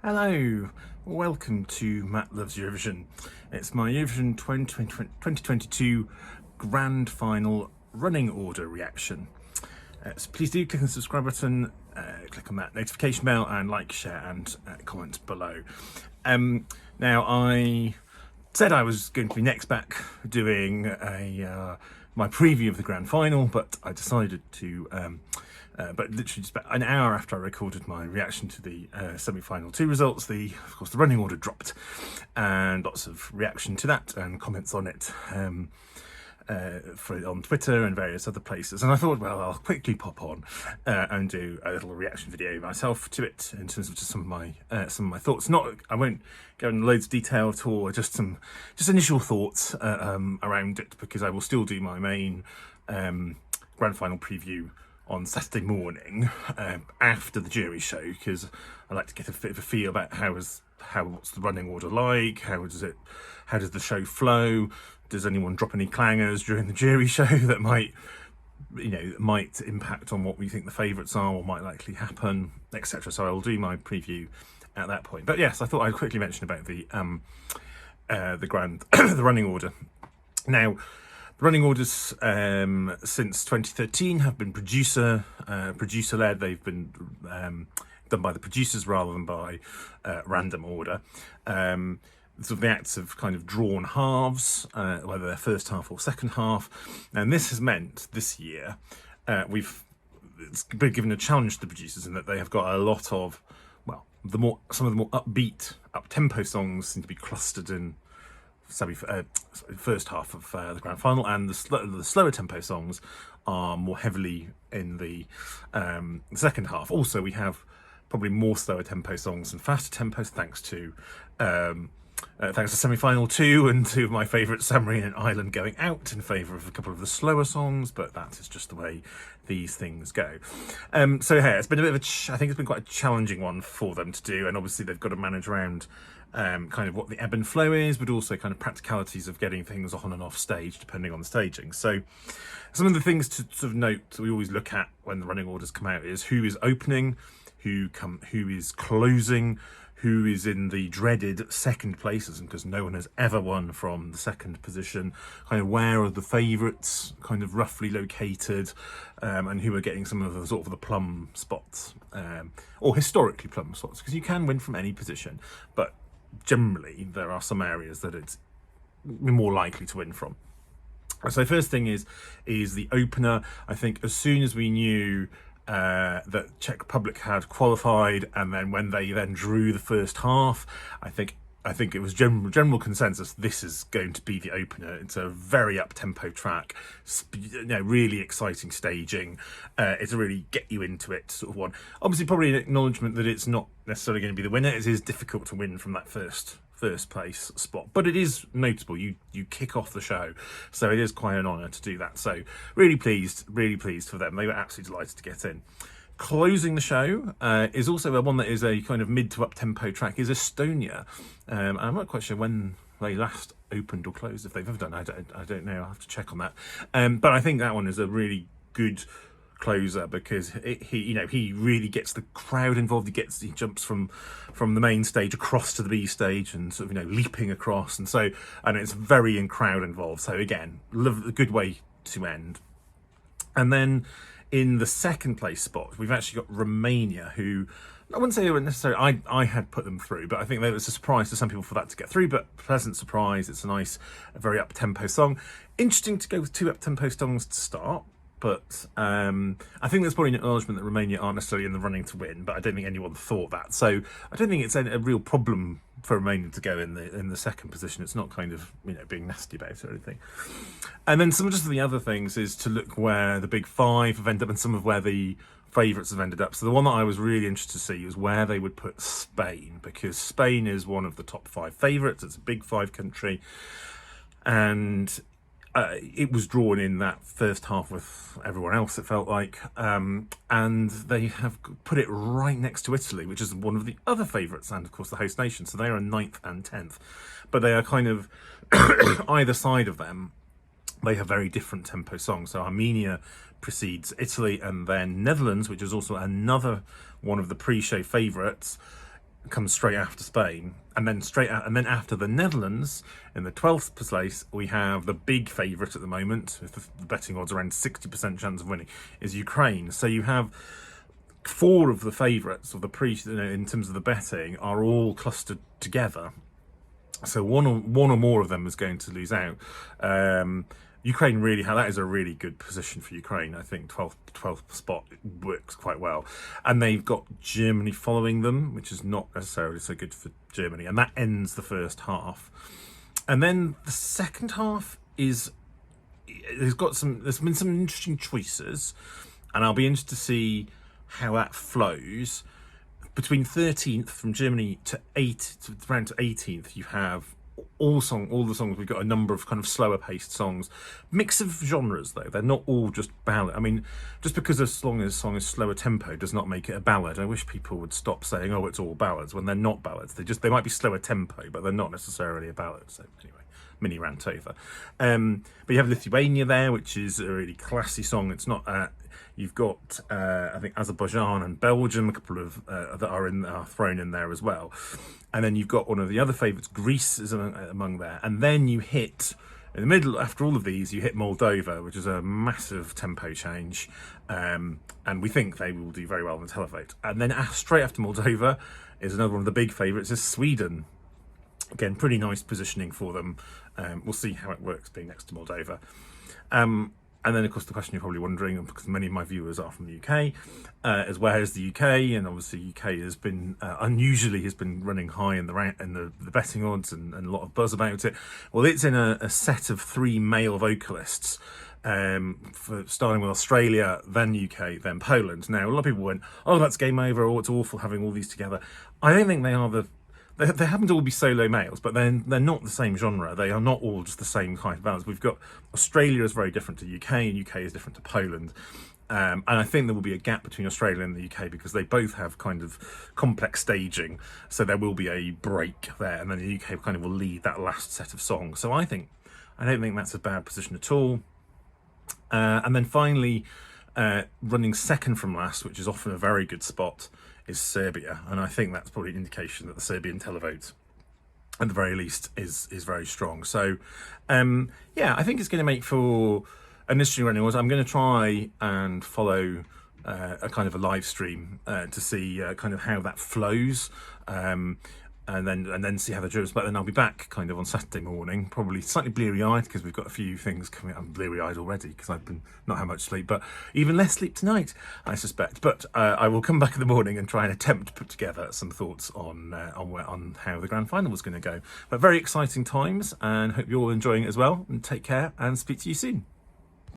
Hello, welcome to Matt Loves Eurovision. It's my Eurovision 2022 Grand Final running order reaction. So please do click on the subscribe button, click on that notification bell, and like, share, and comment below. Now, I said I was going to be next back doing my preview of the Grand Final, but I decided to but literally just about an hour after I recorded my reaction to the semi-final 2 results, of course the running order dropped, and lots of reaction to that and comments on it on Twitter and various other places. And I thought, well, I'll quickly pop on and do a little reaction video myself to it in terms of just some of my thoughts. I won't go into loads of detail at all. Just initial thoughts around it, because I will still do my main Grand Final preview on Saturday morning after the jury show, because I like to get a bit of a feel about what's the running order like, how does the show flow, does anyone drop any clangers during the jury show that might impact on what we think the favourites are or might likely happen, etc. So I'll do my preview at that point. But yes, I thought I'd quickly mention about the the running order. Now, the running orders since 2013 have been producer-led. They've been done by the producers rather than by random order. So the acts have kind of drawn halves, whether they're first half or second half. And this has meant this year it's been given a challenge to the producers in that they have got a lot of, well, some of the more upbeat, up-tempo songs seem to be clustered in first half of the Grand Final, and the slower tempo songs are more heavily in the second half. Also, we have probably more slower tempo songs and faster tempos, thanks to semi-final 2 and two of my favourite, Submarine and Island, going out in favour of a couple of the slower songs, but that is just the way these things go. So hey, it's been a bit of I think it's been quite a challenging one for them to do, and obviously they've got to manage around kind of what the ebb and flow is, but also kind of practicalities of getting things on and off stage depending on the staging. So some of the things to sort of note that we always look at when the running orders come out is who is opening, who is closing, who is in the dreaded second places, and because no one has ever won from the second position, kind of where are the favourites kind of roughly located, and who are getting some of the sort of the plum spots, or historically plum spots, because you can win from any position, but generally there are some areas that it's more likely to win from. So first thing is the opener. I think as soon as we knew that Czech Republic had qualified, and then when they then drew the first half, I think it was general consensus this is going to be the opener. It's a very up-tempo track, really exciting staging. It's a really get you into it sort of one. Obviously, probably an acknowledgement that it's not necessarily going to be the winner. It is difficult to win from that first place spot, but it is notable. You kick off the show, so it is quite an honour to do that. So really pleased for them. They were absolutely delighted to get in. Closing the show is also one that is a kind of mid to up tempo track, is Estonia. I'm not quite sure when they last opened or closed, if they've ever done. I don't know. I'll have to check on that. But I think that one is a really good closer, because he really gets the crowd involved. He jumps from the main stage across to the B stage and sort of leaping across, and it's very in crowd involved. So again, a good way to end. And then in the second place spot, we've actually got Romania, who I wouldn't say they were necessarily, I had put them through, but I think there was a surprise to some people for that to get through, but pleasant surprise. It's a very up-tempo song. Interesting to go with 2 up-tempo songs to start, but I think there's probably an acknowledgement that Romania aren't necessarily in the running to win, but I don't think anyone thought that. So I don't think it's a real problem for Romania to go in the second position. It's not kind of being nasty about it or anything. And then some of the other things is to look where the big 5 have ended up and some of where the favourites have ended up. So the one that I was really interested to see was where they would put Spain, because Spain is one of the top 5 favourites. It's a big 5 country, and it was drawn in that first half with everyone else, it felt like, and they have put it right next to Italy, which is one of the other favourites and of course the host nation. So they are 9th and 10th, but they are kind of either side of them. They have very different tempo songs. So Armenia precedes Italy, and then Netherlands, which is also another one of the pre-show favourites, comes straight after Spain, and then after the Netherlands in the 12th place, we have the big favourite at the moment, with the betting odds around 60% chance of winning, is Ukraine. So you have 4 of the favourites of in terms of the betting are all clustered together. So one or more of them is going to lose out. Ukraine really, that is a really good position for Ukraine. I think 12th spot works quite well. And they've got Germany following them, which is not necessarily so good for Germany. And that ends the first half. And then the second half there's been some interesting choices. And I'll be interested to see how that flows. Between 13th from Germany to around to 18th, you have all the songs. We've got a number of kind of slower paced songs, mix of genres though. They're not all just ballad. I mean, just because a song is slower tempo does not make it a ballad. I wish people would stop saying, oh, it's all ballads, when they're not ballads. They might be slower tempo, but they're not necessarily a ballad. So anyway, mini rant over. But you have Lithuania there, which is a really classy song. It's not. You've got, I think, Azerbaijan and Belgium, a couple of that are thrown in there as well. And then you've got one of the other favourites, Greece, is among there. And then you hit, in the middle, after all of these, you hit Moldova, which is a massive tempo change. And we think they will do very well in the televote. And then straight after Moldova is another one of the big favourites, is Sweden. Again, pretty nice positioning for them. We'll see how it works being next to Moldova. And then, of course, the question you're probably wondering, because many of my viewers are from the UK, is where is the UK? And obviously, UK has been unusually running high in the betting odds, and a lot of buzz about it. Well, it's in a set of 3 male vocalists, starting with Australia, then UK, then Poland. Now, a lot of people went, "Oh, that's game over," or "It's awful having all these together." I don't think they are They happen to all be solo males, but they're not the same genre. They are not all just the same kind of balance. We've got Australia is very different to UK, and UK is different to Poland. And I think there will be a gap between Australia and the UK because they both have kind of complex staging. So there will be a break there, and then the UK kind of will lead that last set of songs. So I don't think that's a bad position at all. And then finally, running second from last, which is often a very good spot, is Serbia, and I think that's probably an indication that the Serbian televote, at the very least, is very strong. So, I think it's going to make for an interesting running. I'm going to try and follow a kind of a live stream to see kind of how that flows. And then see how the jurors. But then I'll be back kind of on Saturday morning, probably slightly bleary-eyed because we've got a few things coming up. I'm bleary-eyed already because I've been not had much sleep, but even less sleep tonight, I suspect. But I will come back in the morning and try and attempt to put together some thoughts on how the grand final was going to go. But very exciting times, and hope you're all enjoying it as well. And take care, and speak to you soon.